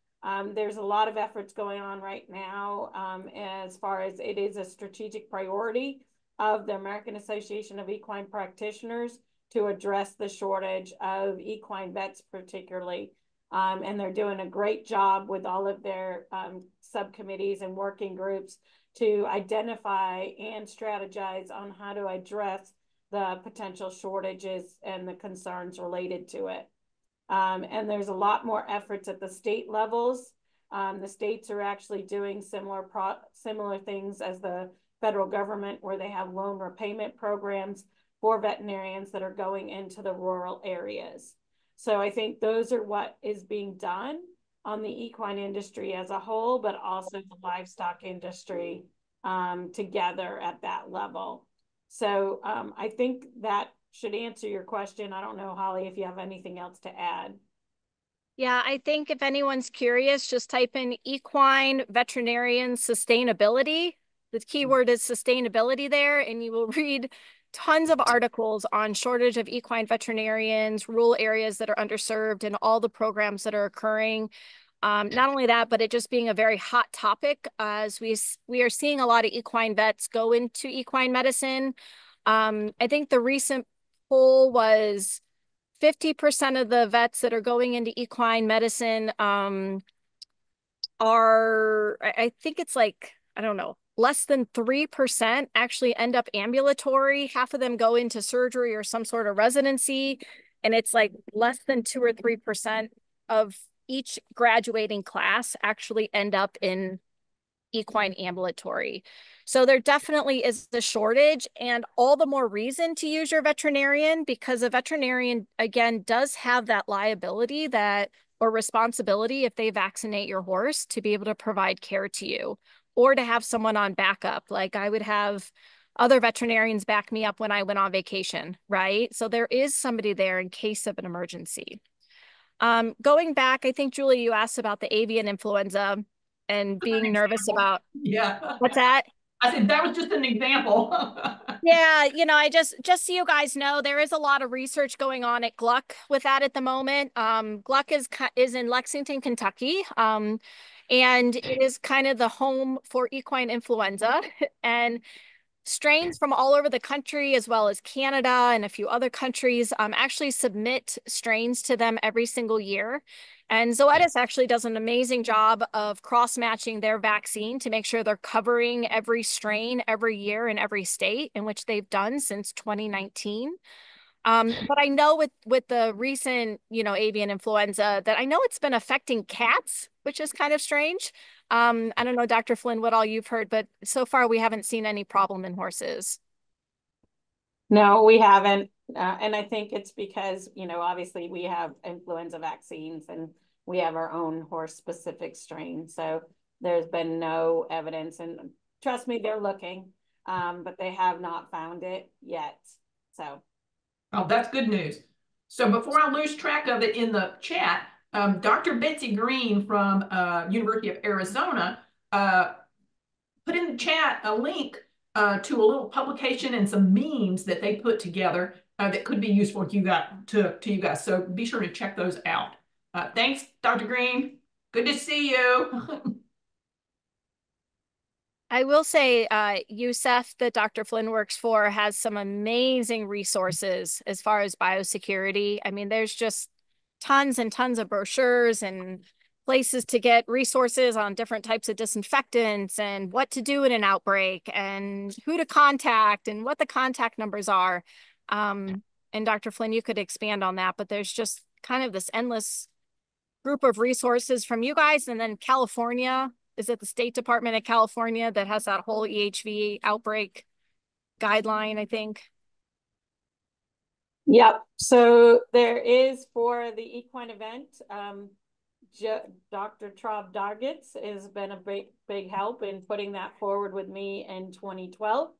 there's a lot of efforts going on right now as far as it is a strategic priority of the American Association of Equine Practitioners to address the shortage of equine vets particularly. And they're doing a great job with all of their subcommittees and working groups to identify and strategize on how to address the potential shortages and the concerns related to it. And there's a lot more efforts at the state levels. The states are actually doing similar things as the federal government, where they have loan repayment programs for veterinarians that are going into the rural areas. So I think those are what is being done on the equine industry as a whole, but also the livestock industry together at that level. So I think that should answer your question. I don't know, Holly, if you have anything else to add. Yeah, I think if anyone's curious, just type in equine veterinarian sustainability. The keyword is sustainability there, and you will read tons of articles on shortage of equine veterinarians, rural areas that are underserved, and all the programs that are occurring. Not only that, but it just being a very hot topic, as we are seeing a lot of equine vets go into equine medicine. I think the recent poll was 50% of the vets that are going into equine medicine are, I think it's like, I don't know, less than 3% actually end up ambulatory. Half of them go into surgery or some sort of residency. And it's like less than 2 or 3% of each graduating class actually end up in equine ambulatory. So there definitely is the shortage, and all the more reason to use your veterinarian, because a veterinarian, again, does have that liability or responsibility if they vaccinate your horse to be able to provide care to you, or to have someone on backup. Like I would have other veterinarians back me up when I went on vacation, right? So there is somebody there in case of an emergency. Going back, I think, Julie, you asked about the avian influenza and being nervous about. Yeah. What's that? I said that was just an example. Yeah, I just so you guys know, there is a lot of research going on at Gluck with that at the moment. Gluck is in Lexington, Kentucky, and it is kind of the home for equine influenza. And strains from all over the country, as well as Canada and a few other countries, actually submit strains to them every single year. And Zoetis actually does an amazing job of cross-matching their vaccine to make sure they're covering every strain every year in every state, in which they've done since 2019. But I know with the recent, avian influenza, that I know it's been affecting cats, which is kind of strange. I don't know, Dr. Flynn, what all you've heard, but so far we haven't seen any problem in horses. No, we haven't. And I think it's because, obviously we have influenza vaccines and we have our own horse-specific strain. So there's been no evidence. And trust me, they're looking, but they have not found it yet. So. Oh, that's good news. So before I lose track of it in the chat, Dr. Betsy Green from University of Arizona put in the chat a link to a little publication and some memes that they put together that could be useful to you guys. So be sure to check those out. Thanks, Dr. Green. Good to see you. I will say USEF, that Dr. Flynn works for, has some amazing resources as far as biosecurity. I mean, there's just tons and tons of brochures and places to get resources on different types of disinfectants and what to do in an outbreak and who to contact and what the contact numbers are. And Dr. Flynn, you could expand on that, but there's just kind of this endless group of resources from you guys. And then California, is it the State Department of California that has that whole EHV outbreak guideline, I think? Yep. So there is, for the equine event, Dr. Traub Dargitz has been a big help in putting that forward with me in 2012.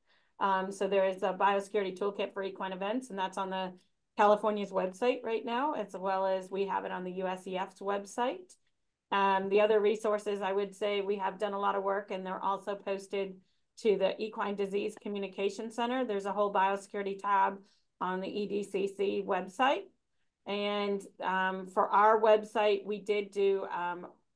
So there is a biosecurity toolkit for equine events, and that's on the California's website right now, as well as we have it on the USEF's website. The other resources, I would say we have done a lot of work, and they're also posted to the Equine Disease Communication Center. There's a whole biosecurity tab on the EDCC website. And for our website, we did do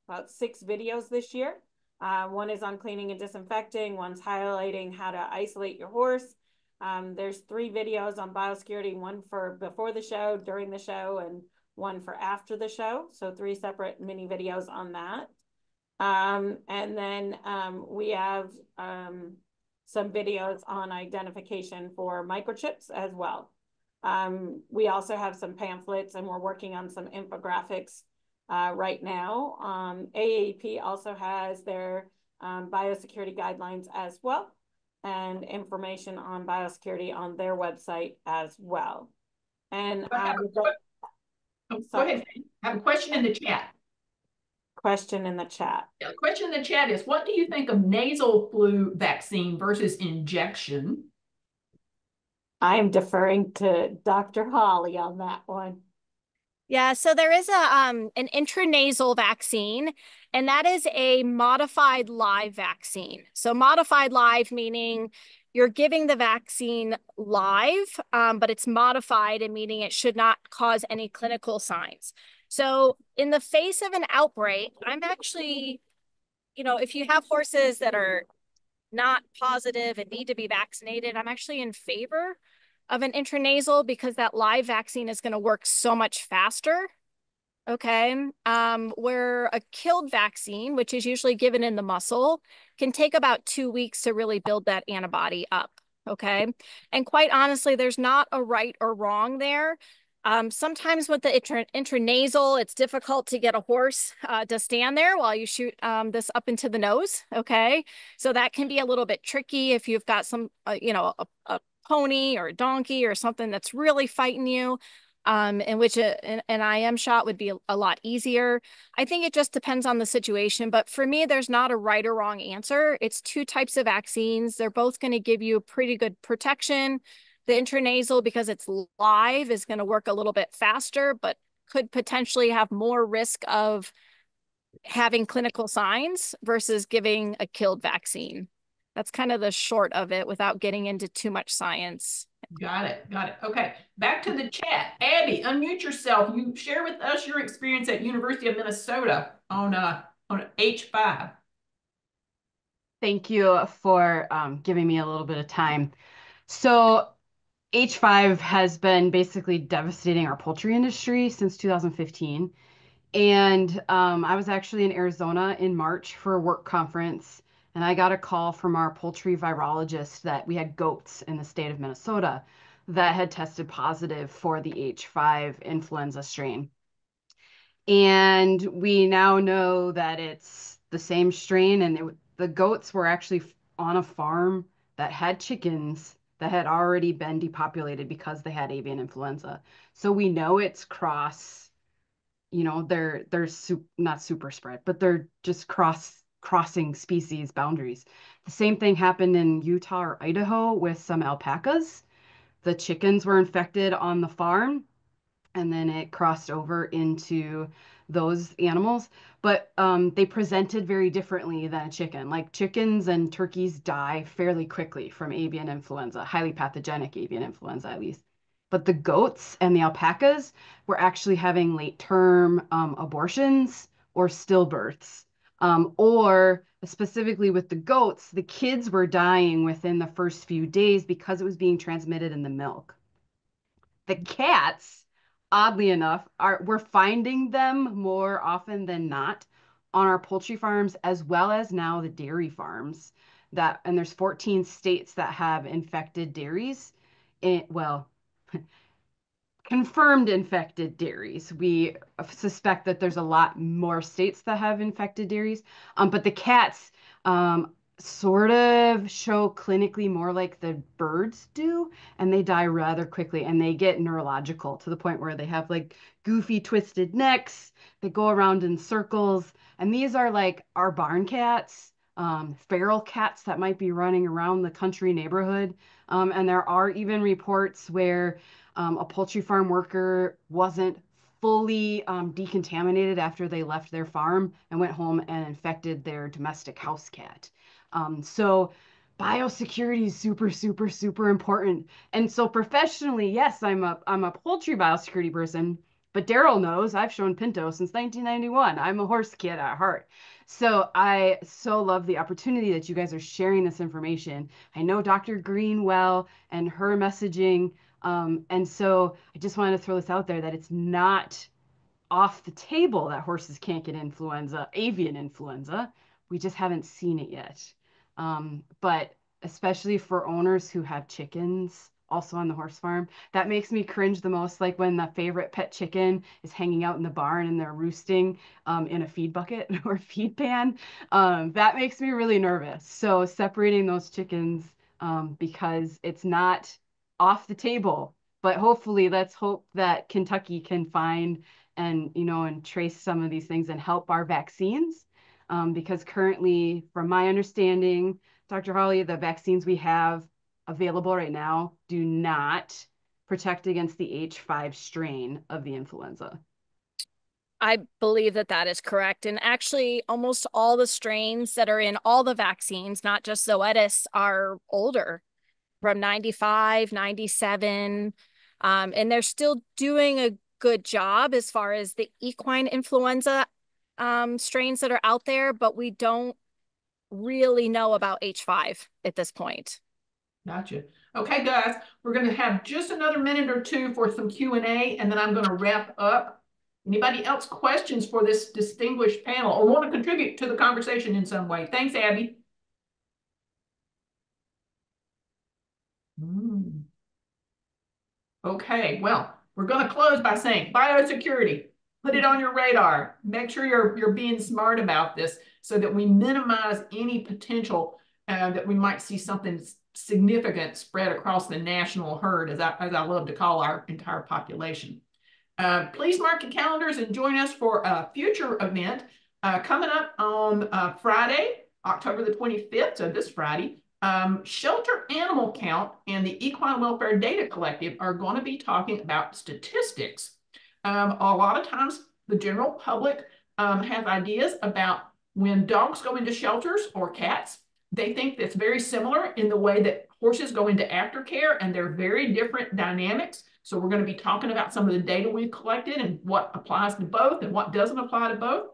about 6 videos this year. One is on cleaning and disinfecting. One's highlighting how to isolate your horse. There's 3 videos on biosecurity, one for before the show, during the show, and one for after the show. So 3 separate mini videos on that. And then we have some videos on identification for microchips as well. We also have some pamphlets, and we're working on some infographics right now. AAP also has their biosecurity guidelines as well, and information on biosecurity on their website as well. And go ahead. I have a question in the chat. Question in the chat. Yeah, the question in the chat is, what do you think of nasal flu vaccine versus injection? I'm deferring to Dr. Holly on that one. Yeah, so there is an intranasal vaccine, and that is a modified live vaccine. So modified live meaning you're giving the vaccine live, but it's modified, and meaning it should not cause any clinical signs. So in the face of an outbreak, I'm actually, if you have horses that are not positive and need to be vaccinated, I'm actually in favor of an intranasal because that live vaccine is going to work so much faster. Okay. Where a killed vaccine, which is usually given in the muscle, can take about 2 weeks to really build that antibody up. Okay. And quite honestly, there's not a right or wrong there. Sometimes with the intranasal, it's difficult to get a horse to stand there while you shoot this up into the nose. Okay. So that can be a little bit tricky if you've got some, a pony or a donkey or something that's really fighting you, in which an IM shot would be a lot easier. I think it just depends on the situation. But for me, there's not a right or wrong answer. It's 2 types of vaccines. They're both going to give you pretty good protection. The intranasal, because it's live, is going to work a little bit faster, but could potentially have more risk of having clinical signs versus giving a killed vaccine. That's kind of the short of it without getting into too much science. Got it. Okay, back to the chat. Abby, unmute yourself. You share with us your experience at University of Minnesota on H5. Thank you for giving me a little bit of time. So H5 has been basically devastating our poultry industry since 2015. And I was actually in Arizona in March for a work conference, and I got a call from our poultry virologist that we had goats in the state of Minnesota that had tested positive for the H5 influenza strain. And we now know that it's the same strain, and the goats were actually on a farm that had chickens that had already been depopulated because they had avian influenza. So we know it's cross, they're not super spread, but they're just crossing species boundaries. The same thing happened in Utah or Idaho with some alpacas. The chickens were infected on the farm, and then it crossed over into those animals. But they presented very differently than a chicken. Like chickens and turkeys die fairly quickly from avian influenza, highly pathogenic avian influenza at least. But the goats and the alpacas were actually having late-term abortions or stillbirths. Or specifically with the goats, the kids were dying within the first few days because it was being transmitted in the milk. The cats, oddly enough, we're finding them more often than not on our poultry farms, as well as now the dairy farms. And there's 14 states that have infected dairies. Confirmed infected dairies. We suspect that there's a lot more states that have infected dairies. But the cats sort of show clinically more like the birds do, and they die rather quickly, and they get neurological to the point where they have like goofy twisted necks. They go around in circles, and these are like our barn cats, feral cats that might be running around the country neighborhood. And there are even reports where a poultry farm worker wasn't fully decontaminated after they left their farm and went home and infected their domestic house cat. So biosecurity is super, super, super important. And so professionally, yes, I'm a poultry biosecurity person, but Daryl knows I've shown Pinto since 1991. I'm a horse kid at heart. So I so love the opportunity that you guys are sharing this information. I know Dr. Green well and her messaging. And so I just wanted to throw this out there that it's not off the table that horses can't get influenza, avian influenza. We just haven't seen it yet. But especially for owners who have chickens also on the horse farm, that makes me cringe the most. Like when the favorite pet chicken is hanging out in the barn and they're roosting in a feed bucket or feed pan. That makes me really nervous. So separating those chickens because it's not off the table. But hopefully, let's hope that Kentucky can find and trace some of these things and help our vaccines. Because currently, from my understanding, Dr. Hawley, the vaccines we have available right now do not protect against the H5 strain of the influenza. I believe that that is correct. And actually, almost all the strains that are in all the vaccines, not just Zoetis, are older, from 95, 97. And they're still doing a good job as far as the equine influenza strains that are out there, but we don't really know about H5 at this point. Gotcha. Okay, guys, we're going to have just another minute or two for some Q&A, and then I'm going to wrap up. Anybody else questions for this distinguished panel or want to contribute to the conversation in some way? Thanks, Abby. Okay, well, we're going to close by saying biosecurity. Put it on your radar. Make sure you're being smart about this so that we minimize any potential that we might see something significant spread across the national herd, as I love to call our entire population. Please mark your calendars and join us for a future event coming up on Friday, October the 25th, so this Friday. Shelter Animal Count and the Equine Welfare Data Collective are going to be talking about statistics. A lot of times the general public have ideas about when dogs go into shelters or cats. They think that's very similar in the way that horses go into aftercare, and they're very different dynamics. So we're going to be talking about some of the data we've collected and what applies to both and what doesn't apply to both.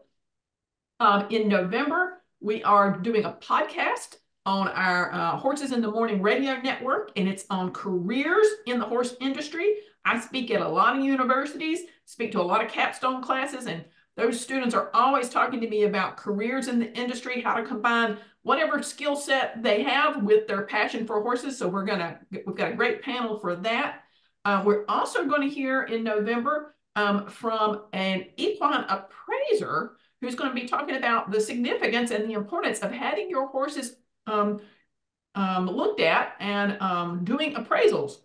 In November, we are doing a podcast on our Horses in the Morning radio network, and it's on careers in the horse industry. I speak at a lot of universities, speak to a lot of capstone classes, and those students are always talking to me about careers in the industry, how to combine whatever skill set they have with their passion for horses. So we've got a great panel for that. We're also going to hear in November from an equine appraiser who's going to be talking about the significance and the importance of having your horses looked at and doing appraisals.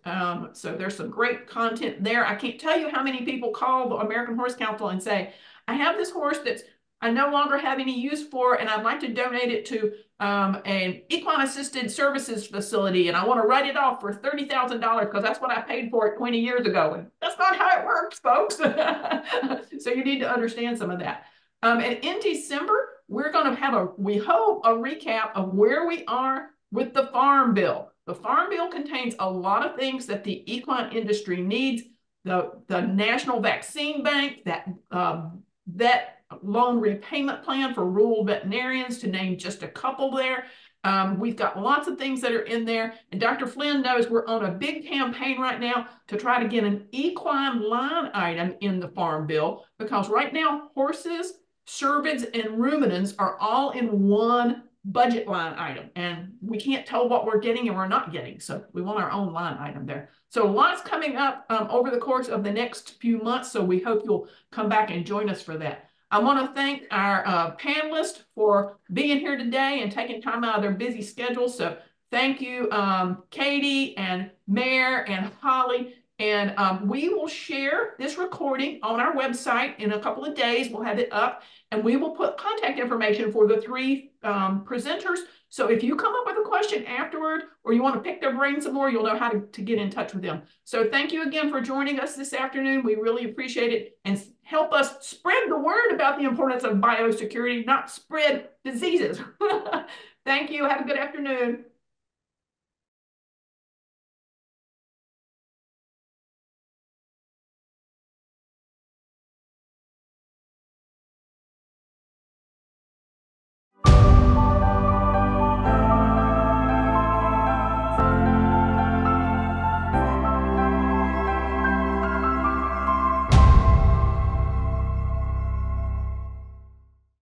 So there's some great content there. I can't tell you how many people call the American Horse Council and say, I have this horse that's I no longer have any use for, and I'd like to donate it to an equine assisted services facility, and I want to write it off for $30,000 because that's what I paid for it 20 years ago. And that's not how it works, folks. So you need to understand some of that. And in December, we're going to have we hope, a recap of where we are with the Farm Bill. The Farm Bill contains a lot of things that the equine industry needs. The National Vaccine Bank, that loan repayment plan for rural veterinarians, to name just a couple there. We've got lots of things that are in there. And Dr. Flynn knows we're on a big campaign right now to try to get an equine line item in the Farm Bill, because right now horses, cervids, and ruminants are all in one budget line item, and we can't tell what we're getting and we're not getting. So we want our own line item there. So lots coming up over the course of the next few months. So we hope you'll come back and join us for that. I want to thank our panelists for being here today and taking time out of their busy schedule. So thank you, Katie and Mare and Holly. And we will share this recording on our website in a couple of days. We'll have it up, and we will put contact information for the three presenters. So if you come up with a question afterward, or you want to pick their brain some more, you'll know how to get in touch with them. So thank you again for joining us this afternoon. We really appreciate it, and help us spread the word about the importance of biosecurity, not spread diseases. Thank you. Have a good afternoon.